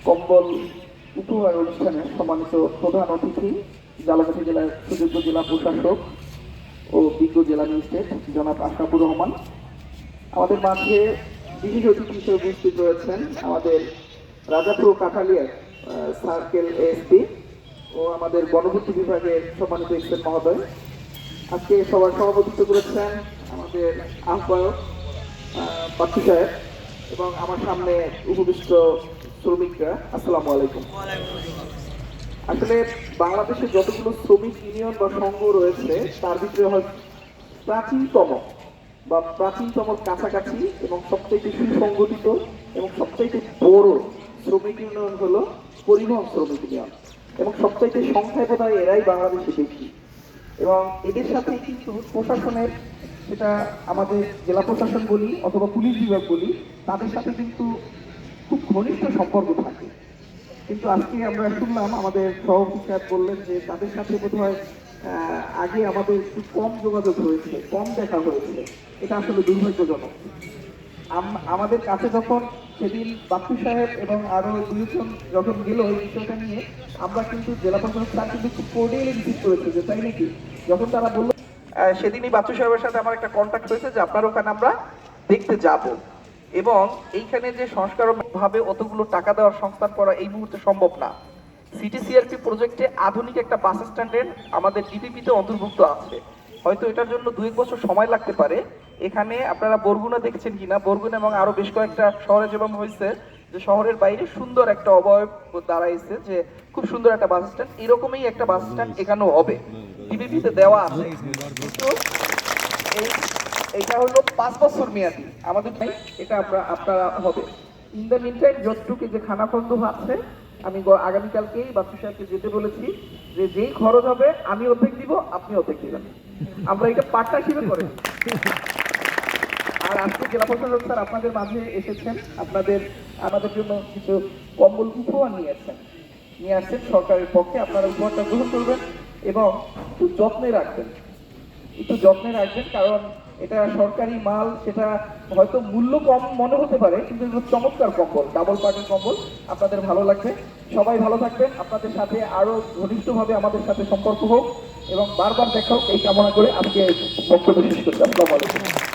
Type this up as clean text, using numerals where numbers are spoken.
কম্বল উপহার অনুষ্ঠানে সম্মানিত প্রধান অতিথি ঝালকাঠি জেলার সুযোগ্য জেলা প্রশাসক ও বিজ্ঞ জেলা ম্যাজিস্ট্রেট জনাব আশরাফুর রহমান, আমাদের মাঝে বিশেষ অতিথি হিসেবে উপস্থিত রয়েছেন আমাদের রাজাপুর কাঠালিয়ার সার্কেল এসপি ও আমাদের গণপূর্ত বিভাগের সম্মানিত এক্সেন মহোদয়। আজকে সবার সভাপতিত্ব করেছেন আমাদের আহ্বায়ক পাচ্ছু সাহেব এবং আমার সামনে উপবিষ্ট শ্রমিকরা। আসসালামু আলাইকুম। আসলে বাংলাদেশে যতগুলো শ্রমিক ইউনিয়ন বা সংঘ রয়েছে তার ভিতরে হয় প্রাচীনতম কাছাকাছি এবং সবচেয়ে সুসংগঠিত এবং সবচেয়ে বড় শ্রমিক ইউনিয়ন হলো পরিবহন শ্রমিক ইউনিয়ন এবং সবচাইতে সংখ্যায় বোধ হয় এরাই বাংলাদেশে বেশি। এবং এদের সাথে কিন্তু প্রশাসনের, সেটা আমাদের জেলা প্রশাসন বলি অথবা পুলিশ বিভাগ বলি, তাদের সাথে কিন্তু খুব ঘনিষ্ঠ সম্পর্ক থাকে। কিন্তু আজকে আমরা শুনলাম আমাদের সভাপতি সাহেব বললেন যে তাদের সাথে বোধ হয় আগে আমাদের একটু কম যোগাযোগ হয়েছে, কম দেখা হয়েছে। এটা আসলে দুর্ভাগ্যজনক। আমাদের কাছে যখন সেদিন বাপ্পু সাহেব এবং আরো দুইজন যখন গেল এই বিষয়টা নিয়ে, আমরা কিন্তু জেলা প্রশাসক স্যার কিন্তু খুব কোর্ডিয়ালি রিসিভ করেছে যে তাই নাকি। যখন তারা বললো সেদিনই বাচ্চু সাহেবের সাথে আমার একটা কন্ট্যাক্ট হয়েছে যে আপনার ওখানে আমরা দেখতে যাব, এবং এইখানে যে সংস্কার ভাবে অতগুলো টাকা দেওয়ার সংস্থান করা এই মুহূর্তে সম্ভব না। সিটি সিআরপি প্রজেক্টে আধুনিক একটা বাস স্ট্যান্ডের আমাদের ডিপিপিতে অন্তর্ভুক্ত আছে। হয়তো এটার জন্য 2-1 বছর সময় লাগতে পারে। এখানে আপনারা বরগুনা দেখছেন কিনা, বরগুনা এবং আরো বেশ কয়েকটা শহরে যেমন হয়েছে যে শহরের বাইরে সুন্দর একটা অবয়ব দাঁড়াইছে যে খুব সুন্দর একটা বাস স্ট্যান্ড, এরকমই একটা বাস স্ট্যান্ড এখানেও হবে, ডিপিপিতে দেওয়া আছে। কিন্তু এটা হলো 5 বছর মেয়াদি, আমাদের নাই, এটা আপনারা হবে। ইন দ্য মিন টাইম যতটুকু যে খানাখন্দ আছে, আমি আগামীকালকেই বাচ্চু সাহেবকে যেতে বলেছি যে যেই খরচ হবে আমি অর্ধেক দিব, আপনি অর্ধেক দিবেন, আমরা এটা পার্টনারশিপে করে। আর আজকে জেলা প্রশাসক স্যার আপনাদের মাঝে এসেছেন, আমাদের জন্য কিছু কম্বল উপহার নিয়ে আসছেন সরকারের পক্ষে। আপনারা উপহারটা গ্রহণ করবেন এবং একটু যত্নে রাখবেন, কারণ এটা সরকারি মাল। সেটা হয়তো মূল্য কম মনে হতে পারে, কিন্তু এগুলো চমৎকার কম্বল, ডাবল পার্টের কম্বল, আপনাদের ভালো লাগবে। সবাই ভালো থাকবেন, আপনাদের সাথে আরো ঘনিষ্ঠভাবে আমাদের সাথে সম্পর্ক হোক এবং বারবার দেখা হোক এই কামনা করে আজকে বক্তব্য শেষ করছি। আসসালামু আলাইকুম।